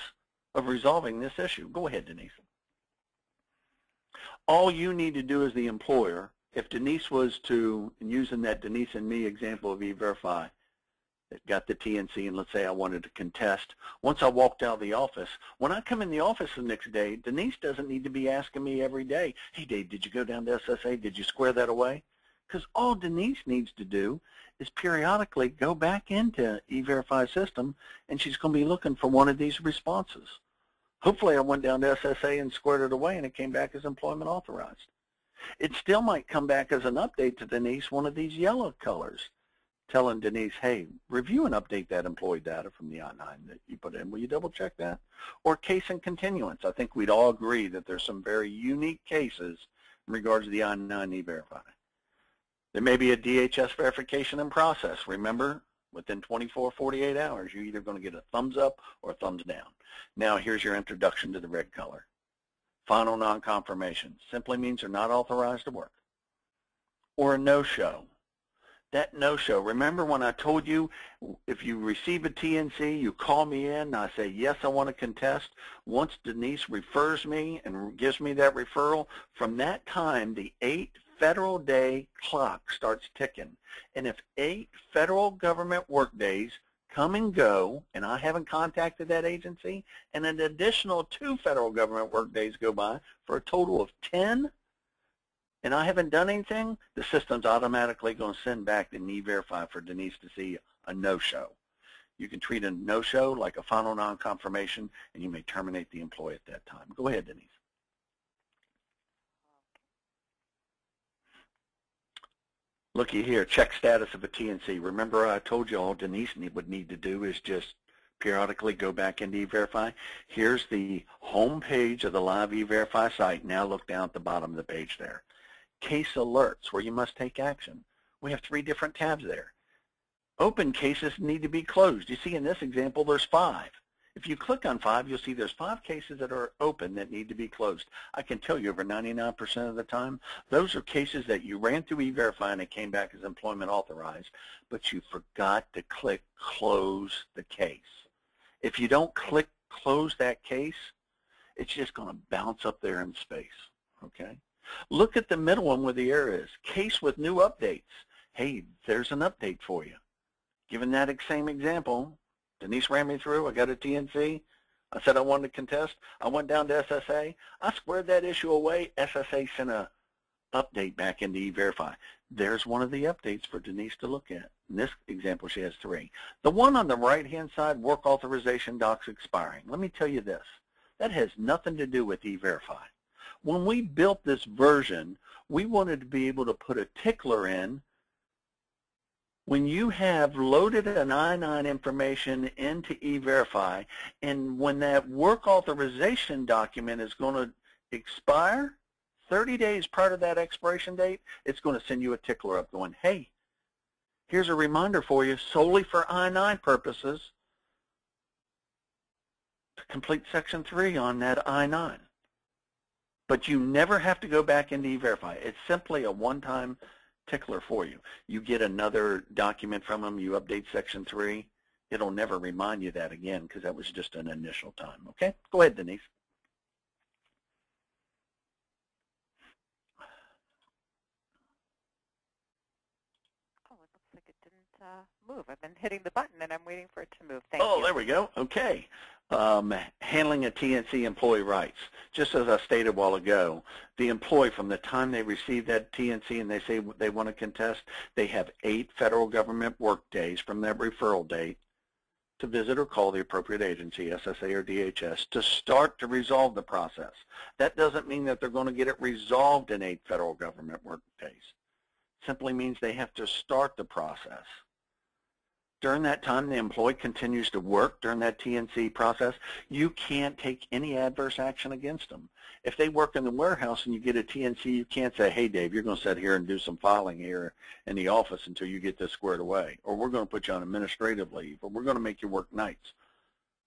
of resolving this issue. Go ahead, Denise. All you need to do as the employer, if Denise was to, and using that Denise and me example of E-Verify, that got the TNC, and let's say I wanted to contest. Once I walked out of the office, when I come in the office the next day, Denise doesn't need to be asking me every day, hey Dave, did you go down to SSA? Did you square that away? Because all Denise needs to do is periodically go back into E-Verify system, and she's going to be looking for one of these responses. Hopefully I went down to SSA and squared it away, and it came back as employment authorized. It still might come back as an update to Denise, one of these yellow colors, telling Denise, hey, review and update that employee data from the I-9 that you put in. Will you double check that? Or case and continuance. I think we'd all agree that there's some very unique cases in regards to the I-9 E-Verify. There may be a DHS verification in process. Remember, within 24, 48 hours, you're either going to get a thumbs up or a thumbs down. Now here's your introduction to the red color. Final non-confirmation. Simply means they're not authorized to work. Or a no-show. That no-show, remember when I told you if you receive a TNC, you call me in, and I say, yes, I want to contest. Once Denise refers me and gives me that referral, from that time, the 8 federal day clock starts ticking. And if 8 federal government work days come and go, and I haven't contacted that agency, and an additional 2 federal government work days go by for a total of 10, and I haven't done anything, the system's automatically going to send back the E-Verify for Denise to see a no-show. You can treat a no-show like a final non-confirmation, and you may terminate the employee at that time. Go ahead, Denise. Looky here, check status of a TNC. Remember I told you all Denise would need to do is just periodically go back into E-Verify. Here's the home page of the live E-Verify site. Now look down at the bottom of the page there. Case alerts, where you must take action. We have 3 different tabs there. Open cases need to be closed. You see in this example there's 5. If you click on 5, you'll see there's 5 cases that are open that need to be closed. I can tell you over 99% of the time, those are cases that you ran through E-Verify and it came back as employment authorized, but you forgot to click close the case. If you don't click close that case, it's just going to bounce up there in space, okay? Look at the middle one where the error is. Case with new updates. Hey, there's an update for you. Given that same example, Denise ran me through. I got a TNC. I said I wanted to contest. I went down to SSA. I squared that issue away. SSA sent a update back into E-Verify. There's one of the updates for Denise to look at. In this example, she has 3. The one on the right-hand side, work authorization docs expiring. Let me tell you this. That has nothing to do with E-Verify. When we built this version, we wanted to be able to put a tickler in when you have loaded an I-9 information into E-Verify, and when that work authorization document is going to expire, 30 days prior to that expiration date, it's going to send you a tickler up going, hey, here's a reminder for you solely for I-9 purposes to complete Section 3 on that I-9. But you never have to go back into E-Verify. It's simply a one-time tickler for you. You get another document from them, you update Section 3, it'll never remind you that again because that was just an initial time. Okay? Go ahead, Denise. Oh, it looks like it didn't move. I've been hitting the button and I'm waiting for it to move. Thank you. Oh, there we go. Okay. Handling a TNC employee rights. Just as I stated a while ago, the employee, from the time they receive that TNC and they say they want to contest, they have 8 federal government work days from that referral date to visit or call the appropriate agency, SSA or DHS, to start to resolve the process. That doesn't mean that they're going to get it resolved in 8 federal government work days. Simply means they have to start the process during that time the employee continues to work during that T&C process, you can't take any adverse action against them. If they work in the warehouse and you get a T&C, you can't say, hey, Dave, you're going to sit here and do some filing here in the office until you get this squared away, or we're going to put you on administrative leave, or we're going to make you work nights.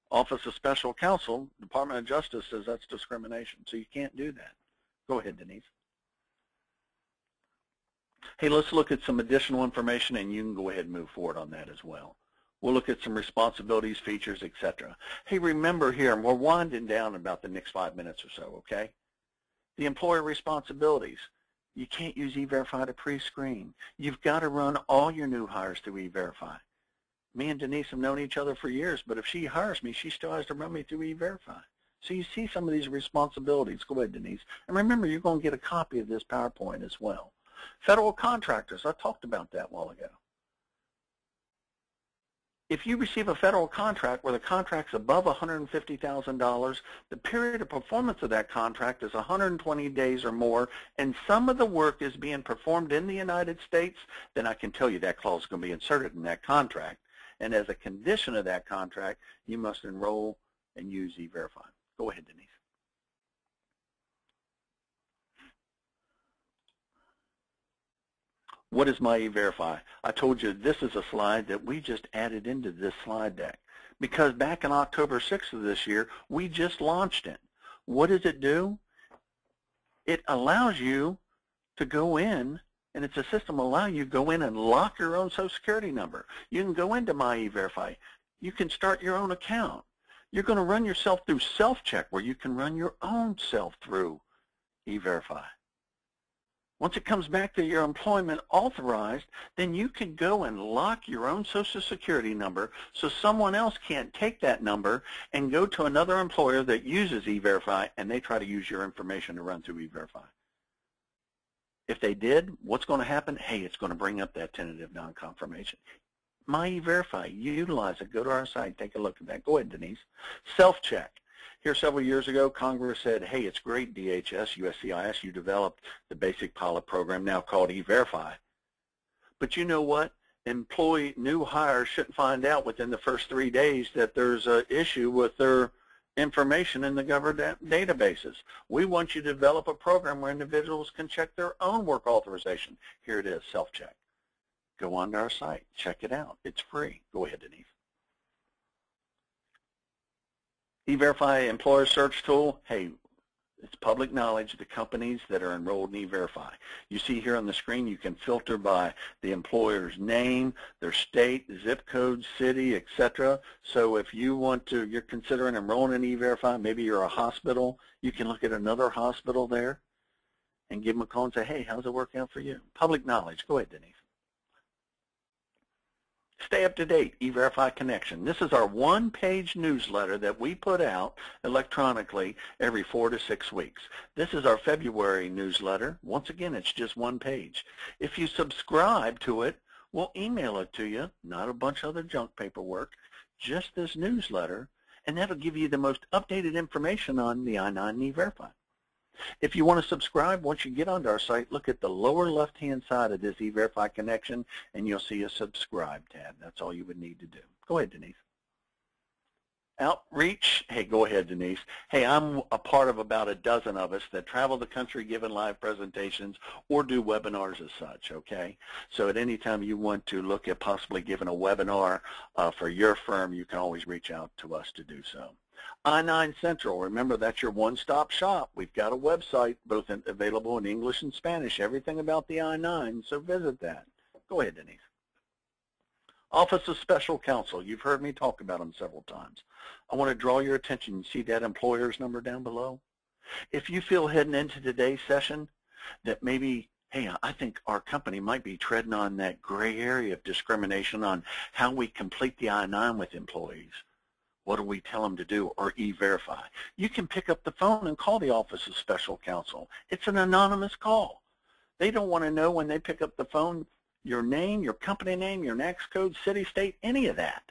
Office of Special Counsel, Department of Justice says that's discrimination, so you can't do that. Go ahead, Denise. Hey, let's look at some additional information, and you can go ahead and move forward on that as well. We'll look at some responsibilities, features, etc. Hey, remember here, and we're winding down about the next 5 minutes or so, okay? The employer responsibilities. You can't use E-Verify to pre-screen. You've got to run all your new hires through E-Verify. Me and Denise have known each other for years, but if she hires me, she still has to run me through E-Verify. So you see some of these responsibilities. Go ahead, Denise. And remember, you're going to get a copy of this PowerPoint as well. Federal contractors, I talked about that a while ago. If you receive a federal contract where the contract's above $150,000, the period of performance of that contract is 120 days or more, and some of the work is being performed in the United States, then I can tell you that clause is going to be inserted in that contract. And as a condition of that contract, you must enroll and use E-Verify. Go ahead, Denise. What is my E-Verify? I told you this is a slide that we just added into this slide deck because back in October 6th of this year, we just launched it. What does it do? It allows you to go in, and it's a system allowing you to go in and lock your own Social Security number. You can go into my E-Verify. You can start your own account. You're going to run yourself through self-check where you can run your own self through E-Verify. Once it comes back to your employment authorized, then you can go and lock your own Social Security number so someone else can't take that number and go to another employer that uses E-Verify and they try to use your information to run through E-Verify. If they did, what's going to happen? Hey, it's going to bring up that tentative non-confirmation. My E-Verify, utilize it. Go to our site, take a look at that. Go ahead, Denise. Self-check. Here several years ago, Congress said, hey, it's great, DHS, USCIS, you developed the basic pilot program now called E-Verify. But you know what? Employee new hires shouldn't find out within the first 3 days that there's an issue with their information in the government databases. We want you to develop a program where individuals can check their own work authorization. Here it is, self-check. Go onto our site, check it out. It's free. Go ahead, Denise. E-Verify employer search tool, hey, it's public knowledge, the companies that are enrolled in E-Verify. You see here on the screen, you can filter by the employer's name, their state, zip code, city, etc. So if you want to, you're considering enrolling in E-Verify, maybe you're a hospital, you can look at another hospital there and give them a call and say, hey, how's it working out for you? Public knowledge. Go ahead, Denise. Stay up to date, E-Verify Connection. This is our one-page newsletter that we put out electronically every 4 to 6 weeks. This is our February newsletter. Once again, it's just one page. If you subscribe to it, we'll email it to you, not a bunch of other junk paperwork, just this newsletter, and that'll give you the most updated information on the I-9 and E-Verify. If you want to subscribe, once you get onto our site, look at the lower left-hand side of this E-Verify Connection, and you'll see a subscribe tab. That's all you would need to do. Go ahead, Denise. Outreach. Hey, go ahead, Denise. Hey, I'm a part of about a dozen of us that travel the country giving live presentations or do webinars as such, okay? So at any time you want to look at possibly giving a webinar for your firm, you can always reach out to us to do so. I-9 Central, remember that's your one-stop shop. We've got a website both available in English and Spanish, everything about the I-9, so visit that. Go ahead, Denise. Office of Special Counsel, you've heard me talk about them several times. I want to draw your attention, you see that employer's number down below? If you feel heading into today's session that maybe, hey, I think our company might be treading on that gray area of discrimination on how we complete the I-9 with employees, what do we tell them to do, or E-Verify? You can pick up the phone and call the Office of Special Counsel. It's an anonymous call. They don't want to know when they pick up the phone your name, your company name, your NAICS code, city, state, any of that.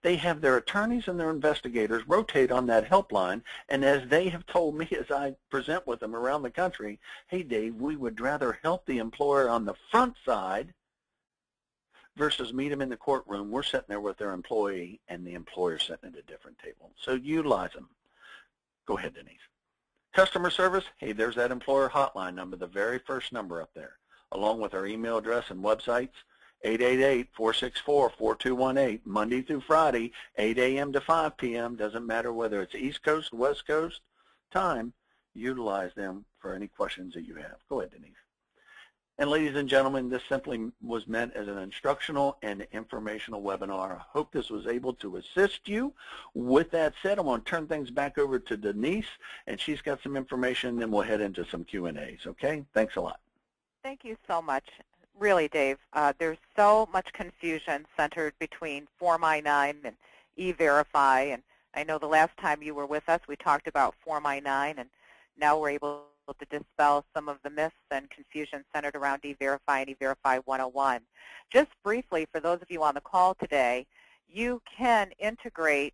They have their attorneys and their investigators rotate on that helpline, and as they have told me as I present with them around the country, hey, Dave, we would rather help the employer on the front side versus meet them in the courtroom. We're sitting there with their employee and the employer sitting at a different table. So utilize them. Go ahead, Denise. Customer service, hey, there's that employer hotline number, the very first number up there, along with our email address and websites, 888-464-4218, Monday through Friday, 8 a.m. to 5 p.m. Doesn't matter whether it's East Coast, West Coast time. Utilize them for any questions that you have. Go ahead, Denise. And ladies and gentlemen, this simply was meant as an instructional and informational webinar. I hope this was able to assist you. With that said, I want to turn things back over to Denise, and she's got some information, and then we'll head into some Q&As, okay? Thanks a lot. Thank you so much. Really, Dave, there's so much confusion centered between Form I-9 and E-Verify, and I know the last time you were with us, we talked about Form I-9, and now we're able to dispel some of the myths and confusion centered around E-Verify and E-Verify 101. Just briefly, for those of you on the call today, you can integrate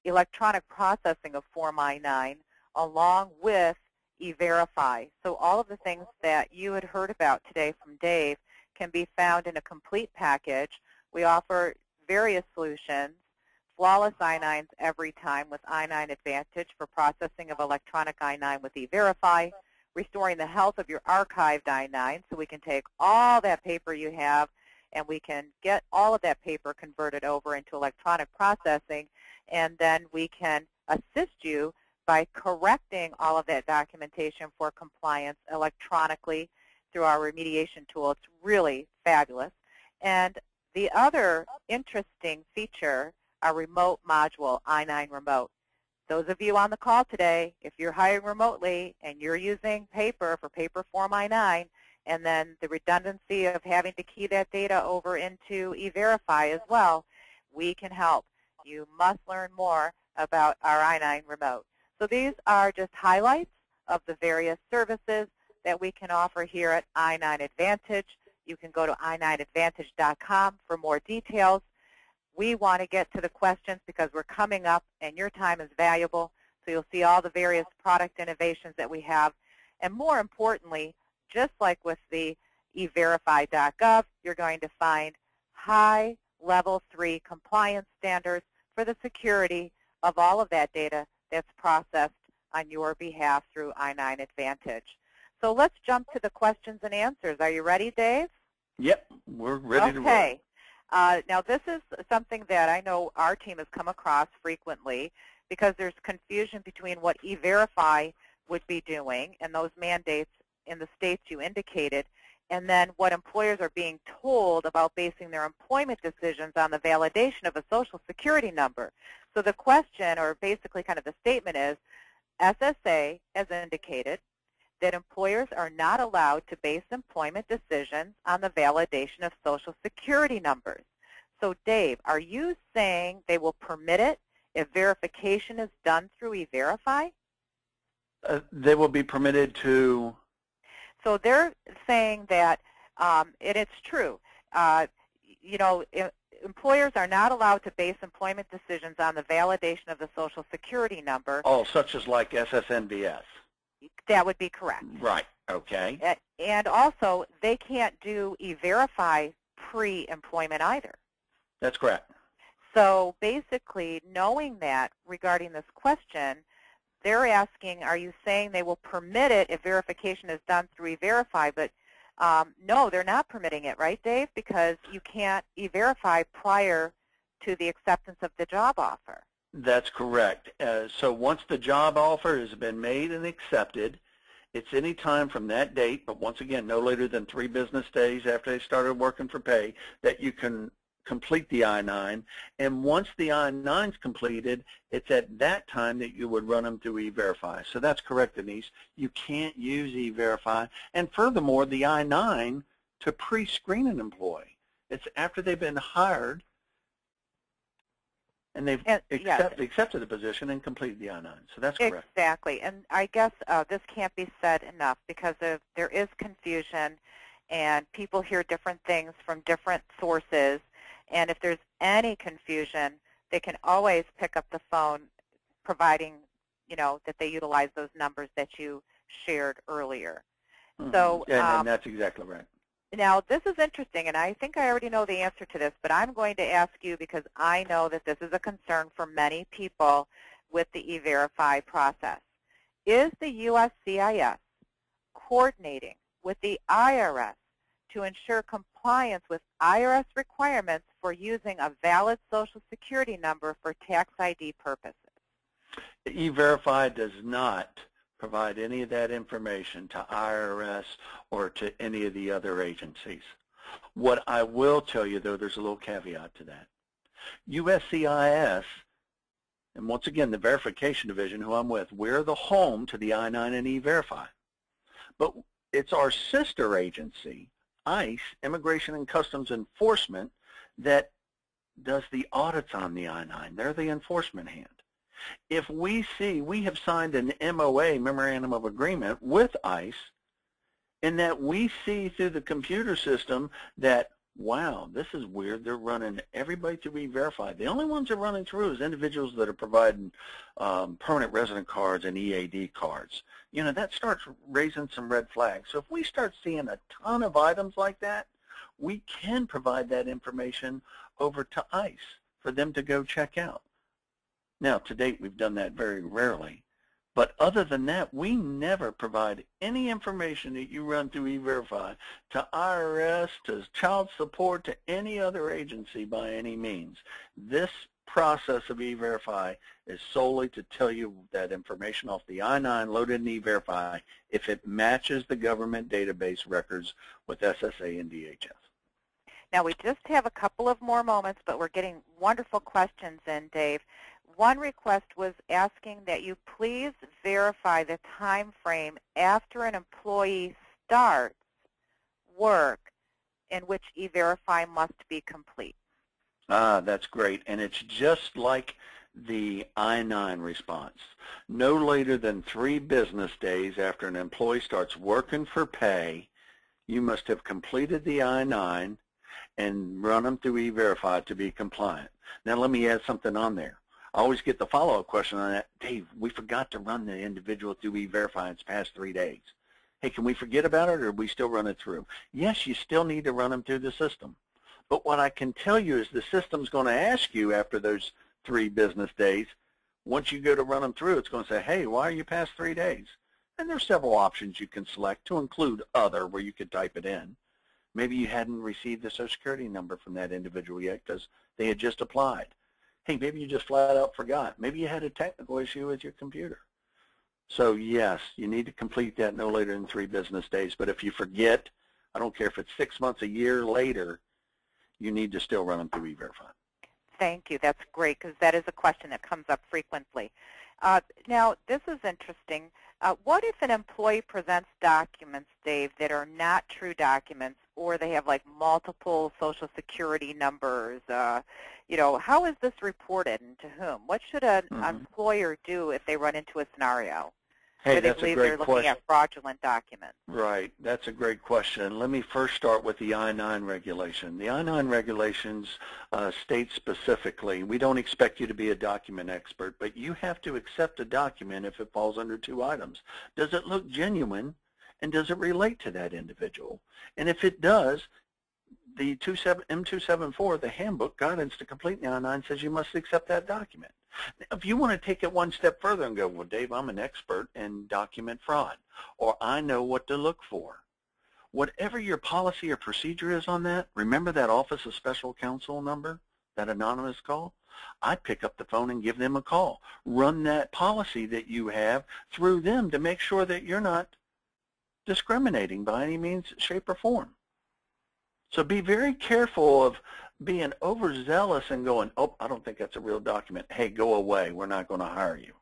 electronic processing of Form I-9 along with E-Verify. So all of the things that you had heard about today from Dave can be found in a complete package. We offer various solutions, flawless I-9s every time with I-9 Advantage for processing of electronic I-9 with E-Verify, restoring the health of your archived I-9 so we can take all that paper you have and we can get all of that paper converted over into electronic processing, and then we can assist you by correcting all of that documentation for compliance electronically through our remediation tool. It's really fabulous. And the other interesting feature, our remote module, I-9 Remote. Those of you on the call today, if you're hiring remotely and you're using paper for paper Form I-9, and then the redundancy of having to key that data over into E-Verify as well, we can help. You must learn more about our I-9 Remote. So these are just highlights of the various services that we can offer here at I-9 Advantage. You can go to i9advantage.com for more details. We want to get to the questions because we're coming up and your time is valuable. So you'll see all the various product innovations that we have. And more importantly, just like with the eVerify.gov, you're going to find high level 3 compliance standards for the security of all of that data that's processed on your behalf through I-9 Advantage. So let's jump to the questions and answers. Are you ready, Dave? Yep, we're ready to roll. Okay. Now this is something that I know our team has come across frequently because there's confusion between what E-Verify would be doing and those mandates in the states you indicated, and then what employers are being told about basing their employment decisions on the validation of a Social Security number. So the question, or basically kind of the statement is, SSA has indicated that employers are not allowed to base employment decisions on the validation of Social Security numbers. So Dave, are you saying they will permit it if verification is done through E-Verify? They will be permitted to... So they're saying that, and it's true, you know, employers are not allowed to base employment decisions on the validation of the Social Security number. Oh, such as like SSNBS. That would be correct. Right. Okay. And also, they can't do E-Verify pre-employment either. That's correct. So basically, knowing that regarding this question, they're asking, are you saying they will permit it if verification is done through E-Verify? But no, they're not permitting it, right, Dave? Because you can't E-Verify prior to the acceptance of the job offer. That's correct. So once the job offer has been made and accepted, it's any time from that date, but once again, no later than 3 business days after they started working for pay, that you can complete the I-9. And once the I-9's completed, it's at that time that you would run them through E-Verify. So that's correct, Denise. You can't use E-Verify. And furthermore, the I-9 to pre-screen an employee. It's after they've been hired and they've accepted the position and completed the I-9. So that's correct. Exactly. And I guess this can't be said enough because there is confusion and people hear different things from different sources. And if there's any confusion, they can always pick up the phone, providing, you know, that they utilize those numbers that you shared earlier. Mm-hmm. So, and that's exactly right. Now, this is interesting, and I think I already know the answer to this, but I'm going to ask you because I know that this is a concern for many people with the E-Verify process. Is the USCIS coordinating with the IRS to ensure compliance with IRS requirements for using a valid Social Security number for tax ID purposes? E-Verify does not provide any of that information to IRS or to any of the other agencies. What I will tell you, though, there's a little caveat to that. USCIS, and once again, the verification division, who I'm with, we're the home to the I-9 and E-Verify. But it's our sister agency, ICE, Immigration and Customs Enforcement, that does the audits on the I-9. They're the enforcement hand. If we see, we have signed an MOA, Memorandum of Agreement, with ICE, in that we see through the computer system that, wow, this is weird. They're running everybody to E-Verify. The only ones they're running through is individuals that are providing permanent resident cards and EAD cards. You know, that starts raising some red flags. So if we start seeing a ton of items like that, we can provide that information over to ICE for them to go check out. Now, to date, we've done that very rarely. But other than that, we never provide any information that you run through E-Verify to IRS, to child support, to any other agency by any means. This process of E-Verify is solely to tell you that information off the I-9 loaded in E-Verify if it matches the government database records with SSA and DHS. Now, we just have a couple of more moments, but we're getting wonderful questions in, Dave. One request was asking that you please verify the time frame after an employee starts work in which E-Verify must be complete. That's great. And it's just like the I-9 response. No later than 3 business days after an employee starts working for pay, you must have completed the I-9 and run them through E-Verify to be compliant. Now, let me add something on there. I always get the follow-up question on that. Dave, we forgot to run the individual through E-Verify. It's past 3 days. Hey, can we forget about it, or do we still run it through? Yes, you still need to run them through the system. But what I can tell you is the system's going to ask you after those 3 business days, once you go to run them through, it's going to say, hey, why are you past 3 days? And there's several options you can select to include other, where you could type it in. Maybe you hadn't received the Social Security number from that individual yet because they had just applied. Hey, maybe you just flat out forgot. Maybe you had a technical issue with your computer. So yes, you need to complete that no later than 3 business days. But if you forget, I don't care if it's 6 months, a year later, you need to still run them through E-Verify. Thank you. That's great, because that is a question that comes up frequently. Now, this is interesting. What if an employee presents documents, Dave, that are not true documents, or they have like multiple Social Security numbers? You know, how is this reported and to whom? What should an employer do if they run into a scenario where they believe they're looking at fraudulent documents? Right. That's a great question. Let me first start with the I-9 regulation. The I-9 regulations state specifically, we don't expect you to be a document expert, but you have to accept a document if it falls under 2 items. Does it look genuine, and does it relate to that individual? And if it does, the M274, the Handbook Guidance to Complete the I-9, says you must accept that document. Now, if you want to take it one step further and go, well, Dave, I'm an expert in document fraud, or I know what to look for. Whatever your policy or procedure is on that, remember that Office of Special Counsel number, that anonymous call? I'd pick up the phone and give them a call. Run that policy that you have through them to make sure that you're not discriminating by any means, shape, or form. So be very careful of being overzealous and going, oh, I don't think that's a real document. Hey, go away. We're not going to hire you.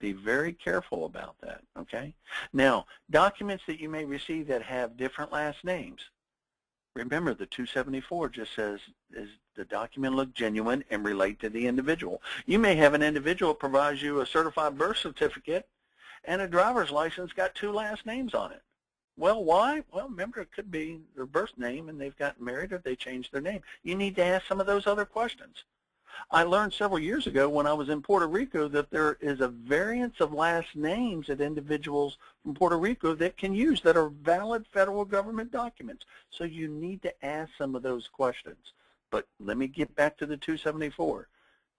Be very careful about that, okay? Now, documents that you may receive that have different last names. Remember, the 274 just says, does the document look genuine and relate to the individual? You may have an individual provides you a certified birth certificate and a driver's license got 2 last names on it. Well, why? Well, remember, it could be their birth name and they've gotten married or they changed their name. You need to ask some of those other questions. I learned several years ago when I was in Puerto Rico that there is a variance of last names that individuals from Puerto Rico that can use that are valid federal government documents. So you need to ask some of those questions. But let me get back to the 274.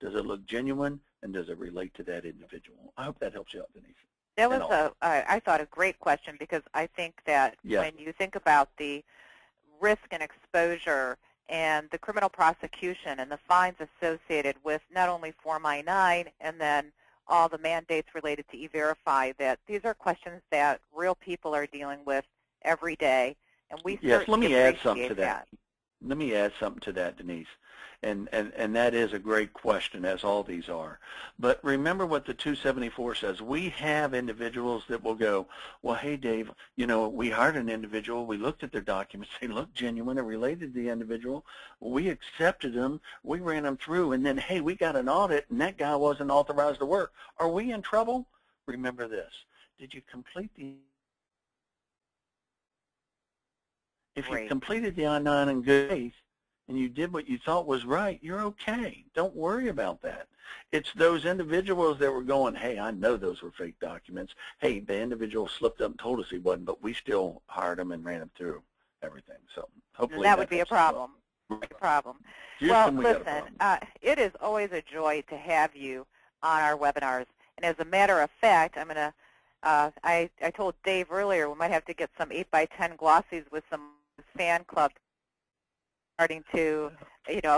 Does it look genuine, and does it relate to that individual? I hope that helps you out, Denise. That was I thought, a great question, because I think that when you think about the risk and exposure and the criminal prosecution and the fines associated with not only Form I-9 and then all the mandates related to E-Verify, that these are questions that real people are dealing with every day, and we certainly appreciate that. Let me add something to that, Denise. And that is a great question, as all these are. But remember what the 274 says. We have individuals that will go, well, hey, Dave, you know, we hired an individual. We looked at their documents. They looked genuine and related to the individual. We accepted them. We ran them through. And then, hey, we got an audit, and that guy wasn't authorized to work. Are we in trouble? Remember this. Did you complete the... If you completed the I-9 in good faith and you did what you thought was right, you're okay. Don't worry about that. It's those individuals that were going, hey, I know those were fake documents. Hey, the individual slipped up and told us he wasn't, but we still hired him and ran him through everything. So hopefully that would be a problem. Well. A problem. Houston, well, listen, it is always a joy to have you on our webinars. And as a matter of fact, I'm going to, I told Dave earlier, we might have to get some 8x10 glossies with some fan club starting to,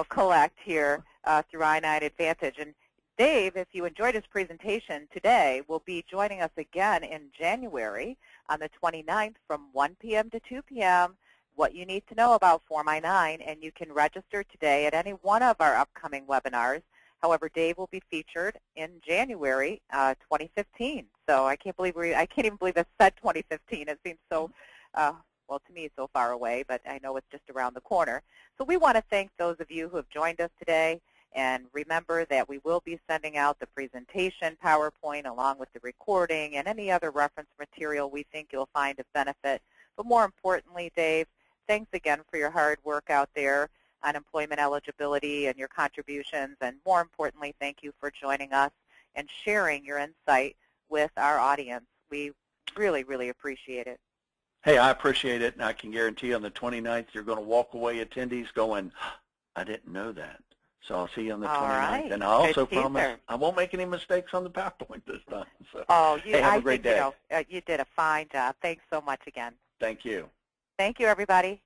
collect here through I-9 Advantage. And Dave, if you enjoyed his presentation today, will be joining us again in January on the 29th from 1 p.m. to 2 p.m. What you need to know about Form I-9, and you can register today at any one of our upcoming webinars. However, Dave will be featured in January 2015. So I can't even believe it said 2015. It seems so. Well, to me, so far away, but I know it's just around the corner. So we want to thank those of you who have joined us today, and remember that we will be sending out the presentation PowerPoint along with the recording and any other reference material we think you'll find of benefit. But more importantly, Dave, thanks again for your hard work out there on employment eligibility and your contributions, and more importantly, thank you for joining us and sharing your insight with our audience. We really, really appreciate it. Hey, I appreciate it, and I can guarantee on the 29th you're going to walk away, attendees, going, I didn't know that. So I'll see you on the 29th. Right. And I also promise I won't make any mistakes on the PowerPoint this time. So, hey, have a great day. You did a fine job. Thanks so much again. Thank you. Thank you, everybody.